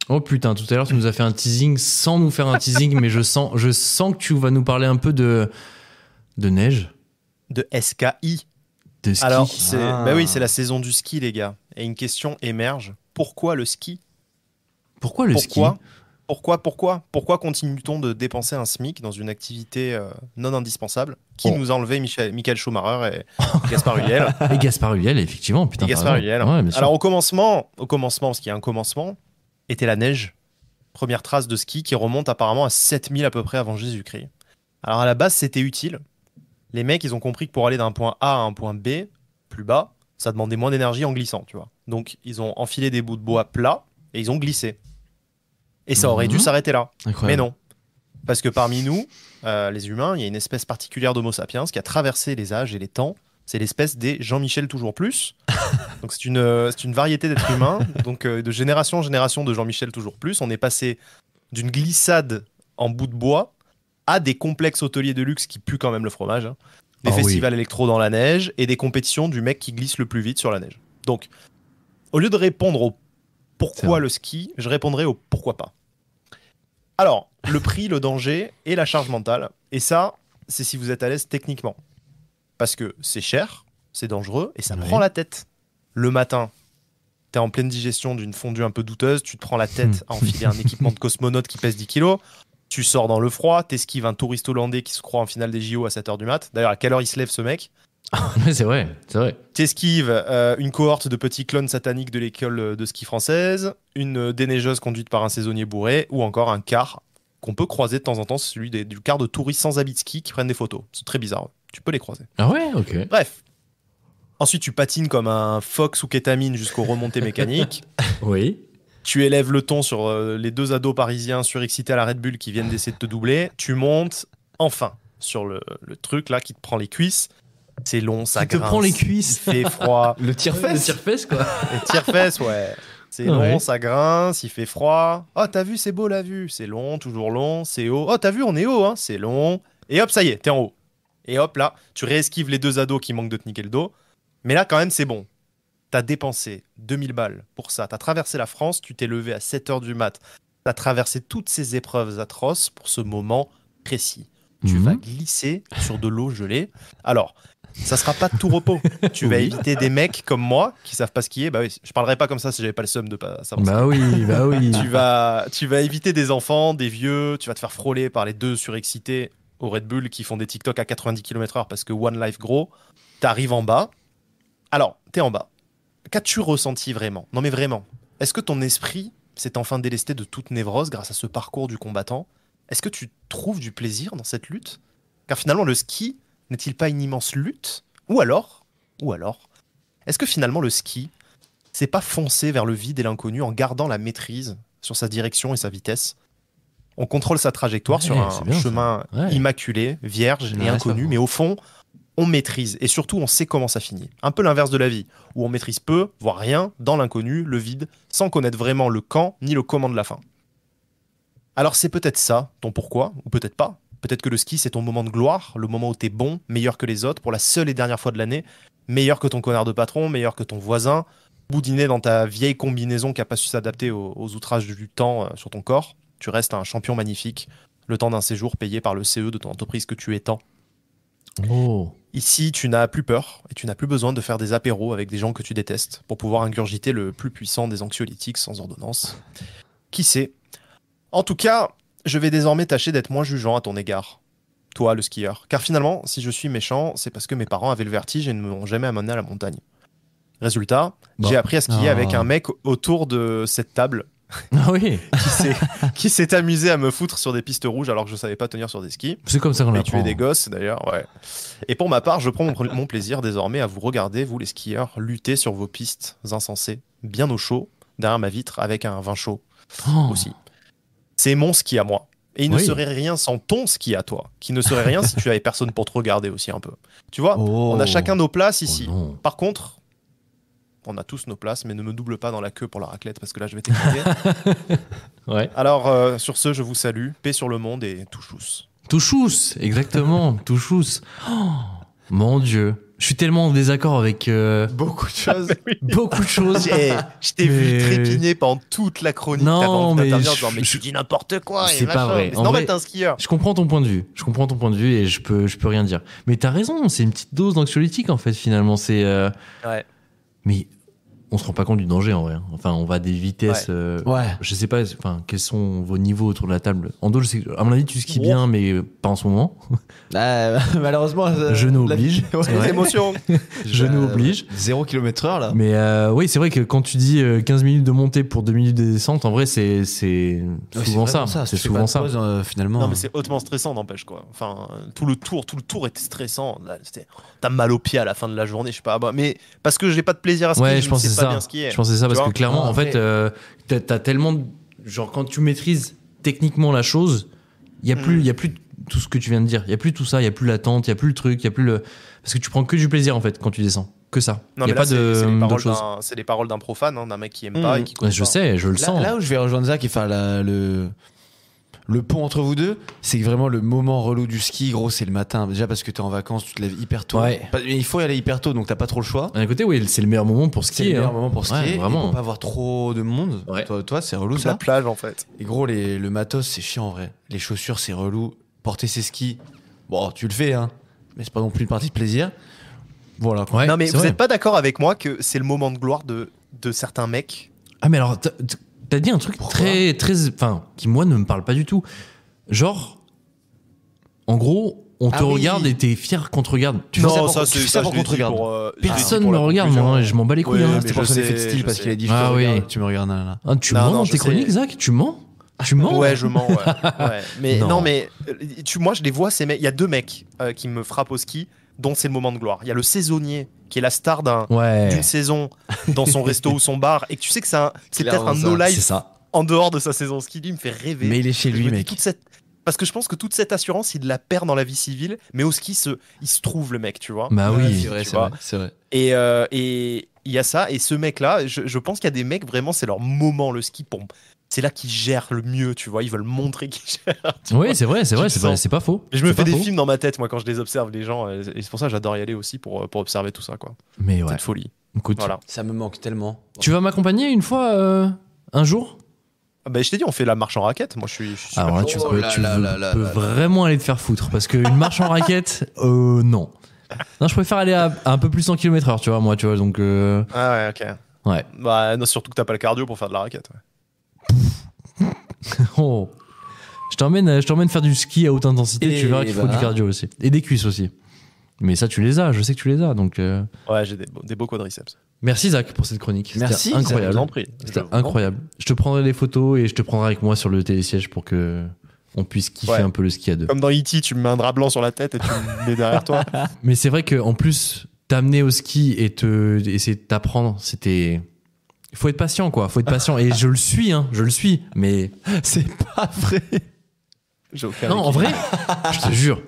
Oh putain, tout à l'heure tu nous as fait un teasing sans nous faire un teasing, mais je sens que tu vas nous parler un peu de neige, De SKI. de ski. Alors, bah oui, c'est la saison du ski, les gars. Et une question émerge. Pourquoi le ski? Pourquoi le ski? Pourquoi continue-t-on de dépenser un SMIC dans une activité non indispensable qui nous a enlevé Michael Schumacher et Gaspard Ulliel? Et Gaspard Ulliel, effectivement, putain. Et Gaspard Ulliel. Ouais, bien sûr. Alors au commencement, parce qu'il y a un commencement, était la neige. Première trace de ski qui remonte apparemment à 7000 à peu près avant Jésus-Christ. Alors à la base, c'était utile. Les mecs, ils ont compris que pour aller d'un point A à un point B, plus bas, ça demandait moins d'énergie en glissant, tu vois. Donc ils ont enfilé des bouts de bois plats et ils ont glissé. Et ça aurait dû s'arrêter là. Incroyable. Mais non. Parce que parmi nous, les humains, il y a une espèce particulière d'Homo sapiens qui a traversé les âges et les temps. C'est l'espèce des Jean-Michel toujours plus. Donc c'est une variété d'êtres humains. Donc de génération en génération de Jean-Michel toujours plus. On est passé d'une glissade en bout de bois à des complexes hôteliers de luxe qui puent quand même le fromage. Hein. Des festivals électro dans la neige et des compétitions du mec qui glisse le plus vite sur la neige. Donc, au lieu de répondre au pourquoi le ski, je répondrai au pourquoi pas. Alors, le prix, le danger et la charge mentale. Et ça, c'est si vous êtes à l'aise techniquement. Parce que c'est cher, c'est dangereux et ça prend la tête. Le matin, t'es en pleine digestion d'une fondue un peu douteuse, tu te prends la tête à enfiler un équipement de cosmonaute qui pèse 10 kilos, tu sors dans le froid, t'esquives un touriste hollandais qui se croit en finale des JO à 7h du mat. D'ailleurs, à quelle heure il se lève ce mec? C'est vrai. T'esquives une cohorte de petits clones sataniques de l'école de ski française, une déneigeuse conduite par un saisonnier bourré, ou encore un car qu'on peut croiser de temps en temps, c'est celui du car de touristes sans habit de ski qui prennent des photos. C'est très bizarre, tu peux les croiser. Ah ouais, ok. Bref. Ensuite, tu patines comme un phoque sous kétamine jusqu'aux remontées mécaniques. Oui. Tu élèves le ton sur les deux ados parisiens surexcités à la Red Bull qui viennent d'essayer de te doubler. Tu montes enfin sur le truc là qui te prend les cuisses. C'est long, ça grince. Te prend les cuisses. Il fait froid. Le tire-fesse. Le tire-fesse, quoi. Le tire-fesse, ouais. C'est long, ça grince, il fait froid. Oh, t'as vu, c'est beau la vue. C'est long, toujours long, c'est haut. Oh, t'as vu, on est haut, hein. C'est long. Et hop, ça y est, t'es en haut. Et hop, là, tu réesquives les deux ados qui manquent de te niquer le dos. Mais là, quand même, c'est bon. T'as dépensé 2000 balles pour ça. T'as traversé la France, tu t'es levé à 7h du mat. T'as traversé toutes ces épreuves atroces pour ce moment précis. Tu vas glisser sur de l'eau gelée. Alors, ça sera pas de tout repos. Tu vas éviter des mecs comme moi qui savent pas skier. Bah oui, je parlerais pas comme ça si j'avais pas le seum de pas savoir skier. Bah oui. Tu vas éviter des enfants, des vieux. Tu vas te faire frôler par les deux surexcités au Red Bull qui font des TikTok à 90 km/h parce que One Life gros. T'arrives en bas. Alors, t'es en bas. Qu'as-tu ressenti vraiment? Non mais vraiment. Est-ce que ton esprit s'est enfin délesté de toute névrose grâce à ce parcours du combattant? Est-ce que tu trouves du plaisir dans cette lutte? Car finalement, le ski n'est-il pas une immense lutte? Ou alors, est-ce que finalement le ski, c'est pas foncer vers le vide et l'inconnu en gardant la maîtrise sur sa direction et sa vitesse? On contrôle sa trajectoire sur un chemin immaculé, vierge et inconnu, mais au fond, on maîtrise et surtout on sait comment ça finit. Un peu l'inverse de la vie, où on maîtrise peu, voire rien, dans l'inconnu, le vide, sans connaître vraiment le quand ni le comment de la fin. Alors c'est peut-être ça, ton pourquoi, ou peut-être pas. Peut-être que le ski c'est ton moment de gloire, le moment où t'es bon, meilleur que les autres, pour la seule et dernière fois de l'année, meilleur que ton connard de patron, meilleur que ton voisin, boudiner dans ta vieille combinaison qui a pas su s'adapter aux outrages du temps sur ton corps. Tu restes un champion magnifique, le temps d'un séjour payé par le CE de ton entreprise que tu es tant. Oh. Ici, tu n'as plus peur et tu n'as plus besoin de faire des apéros avec des gens que tu détestes pour pouvoir ingurgiter le plus puissant des anxiolytiques sans ordonnance. Qui sait? En tout cas, je vais désormais tâcher d'être moins jugeant à ton égard. Toi, le skieur. Car finalement, si je suis méchant, c'est parce que mes parents avaient le vertige et ne m'ont jamais amené à la montagne. Résultat, j'ai appris à skier avec un mec autour de cette table. Ah oui. qui s'est amusé à me foutre sur des pistes rouges alors que je savais pas tenir sur des skis. C'est comme ça qu'on apprend. Et tuer des gosses d'ailleurs, ouais. Et pour ma part, je prends mon plaisir désormais à vous regarder, vous les skieurs, lutter sur vos pistes insensées, bien au chaud, derrière ma vitre avec un vin chaud aussi. C'est mon ski à moi. Et il ne serait rien sans ton ski à toi, qui ne serait rien si tu avais personne pour te regarder aussi un peu. Tu vois, on a chacun nos places ici. Par contre, on a tous nos places, mais ne me double pas dans la queue pour la raclette parce que là je vais t'écouter. Alors sur ce, je vous salue, paix sur le monde et touchous. Touchous, exactement, touchous. Oh, Mon Dieu. Je suis tellement en désaccord avec Beaucoup de choses. beaucoup de choses. Je t'ai vu trépigner pendant toute la chronique. Non, t'avais envie mais d'intervenir en je- disant, mais tu dis n'importe quoi. C'est et pas machin. vrai. Mais c'est En normal, vrai- t'es un skieur. Je comprends ton point de vue. Je comprends ton point de vue et je peux rien dire. Mais t'as raison, c'est une petite dose d'anxiolytique en fait finalement. C'est Ouais. mais on se rend pas compte du danger en vrai. Enfin, on va à des vitesses. Ouais. Je sais pas. Enfin, quels sont vos niveaux autour de la table? Ando, je sais que, à mon avis, tu skis bien, mais pas en ce moment. Malheureusement, Genou oblige. Ouais. C'est vrai. Les émotions. Genou oblige. 0 km/h là. Mais oui, c'est vrai que quand tu dis 15 minutes de montée pour 2 minutes de descente, en vrai, c'est souvent ça. C'est souvent ça. Finalement. Non, mais c'est hautement stressant, n'empêche quoi. Enfin, tout le tour était stressant. Là, t'as mal aux pieds à la fin de la journée, je sais pas. Bah, mais parce que j'ai pas de plaisir à skier, Ouais, je pense que sais c'est pas ça. bien skier. Je pense que c'est ça parce Tu que vois clairement, Ah, en fait, t'as tellement. Genre, quand tu maîtrises techniquement la chose, il y a plus tout ce que tu viens de dire. Il y a plus tout ça, il y a plus l'attente, il y a plus le truc, il y a plus le. Parce que tu prends que du plaisir en fait quand tu descends. Que ça. Non, Il y mais a là, pas d'autre chose. c'est les paroles d'un profane, hein, d'un mec qui aime pas et qui connaît Je pas. sais, je le sens. Là où je vais rejoindre Zach et faire le pont entre vous deux, c'est que vraiment le moment relou du ski, gros, c'est le matin. Déjà parce que t'es en vacances, tu te lèves hyper tôt. Ouais. Mais il faut y aller hyper tôt, donc t'as pas trop le choix. D'un côté, oui, c'est le meilleur moment pour C'est skier. le meilleur hein. moment pour skier. Ouais, et vraiment. pour pas avoir trop de monde. Ouais. Toi, c'est relou Toute la ça. plage, en fait. Et gros, le matos, c'est chiant en vrai. Les chaussures, c'est relou. Porter ses skis, bon, tu le fais, hein. Mais c'est pas non plus une partie de plaisir. Voilà. Quoi. Ouais, Non, mais c'est vous vrai. êtes pas d'accord avec moi que c'est le moment de gloire de certains mecs? Ah, mais alors, t'as dit un truc très. Enfin, qui moi ne me parle pas du tout. Genre, en gros, on te Ah oui. regarde et t'es fier qu'on te regarde. Tu fais fais ça ça pour- tu fais ça pour qu'on te regarde. Personne me regarde, moi, je m'en bats les couilles. hein. C'est pour son effet de style parce qu'il a dit je Ah te oui. regarde, tu me regardes là. Ah, tu Non, mens non, dans je tes sais. chroniques, Zach? Tu mens? Tu mens? Ouais, je mens, ouais. Ouais. Mais Non. non, mais moi, je les vois, ces mecs. Il y a deux mecs qui me frappent au ski, dont c'est le moment de gloire. Il y a le saisonnier, qui est la star d'une Ouais. saison dans son resto ou son bar, et que tu sais que c'est peut-être Clairement un ça. no-life C'est ça. en dehors de sa saison ski. Lui, il me fait rêver. Mais il est chez Je lui, me dis, mec. Parce que je pense que toute cette assurance, il la perd dans la vie civile, mais au ski, il se trouve, le mec, tu vois. Bah Ouais, oui. c'est vrai, tu c'est vois. vrai, c'est vrai. Et il y a ça, et ce mec-là, je pense qu'il y a des mecs, vraiment, c'est leur moment, le ski. C'est là qu'ils gèrent le mieux, tu vois. Ils veulent montrer qu'ils gèrent. tu vois. Oui, c'est vrai, Tu le sens. c'est pas faux. Et je me C'est fais pas des faux. films dans ma tête, moi, quand je les observe, les gens. Et c'est pour ça que j'adore y aller aussi, pour observer tout ça, quoi. Mais ouais. Cette folie. Écoute, Voilà. Ça me manque tellement. tu vas m'accompagner une fois, un jour? Ah bah, je t'ai dit, on fait la marche en raquette. Moi, je suis super Alors là, chaud. tu Oh peux, là tu là veux- là là peux là là. vraiment aller te faire foutre. Parce qu'une marche en raquette, non. Non, je préfère aller à un peu plus 100 km/h, tu vois, moi, tu vois, donc. Ah ouais, ok. Ouais. Bah, non, surtout que t'as pas le cardio pour faire de la raquette. Ouais. Oh. Je t'emmène faire du ski à haute intensité, Et tu verras qu'il faut bah. du cardio aussi. Et des cuisses aussi. Mais ça, tu les as, je sais que tu les as, donc. Ouais, j'ai des beaux quadriceps. Merci Zach pour cette chronique. C'était Merci, Je incroyable. vous en prie. C'était Je vous en incroyable. Je te prendrai les photos et je te prendrai avec moi sur le télésiège pour que on puisse kiffer Ouais. un peu le ski à deux. prie. Comme dans E.T., tu me mets un drap blanc sur la tête et tu me mets derrière toi. Mais c'est vrai qu'en plus, t'amener au ski et essayer de t'apprendre, c'était. Il faut être patient, quoi. Faut être patient. Et je le suis, hein. Je le suis. Mais. C'est pas vrai. J'ai aucun Non, en vrai, je te jure.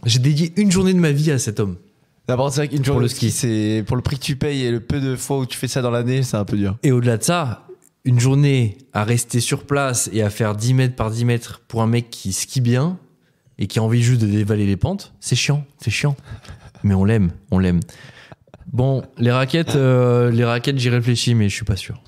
J'ai dédié une journée de ma vie à cet homme. D'abord, c'est vrai qu'une journée le de ski, c'est pour le prix que tu payes et le peu de fois où tu fais ça dans l'année, c'est un peu dur. Et au-delà de ça, une journée à rester sur place et à faire 10 mètres par 10 mètres pour un mec qui skie bien et qui a envie juste de dévaler les pentes, c'est chiant. Mais on l'aime. Bon, les raquettes, j'y réfléchis, mais je suis pas sûr.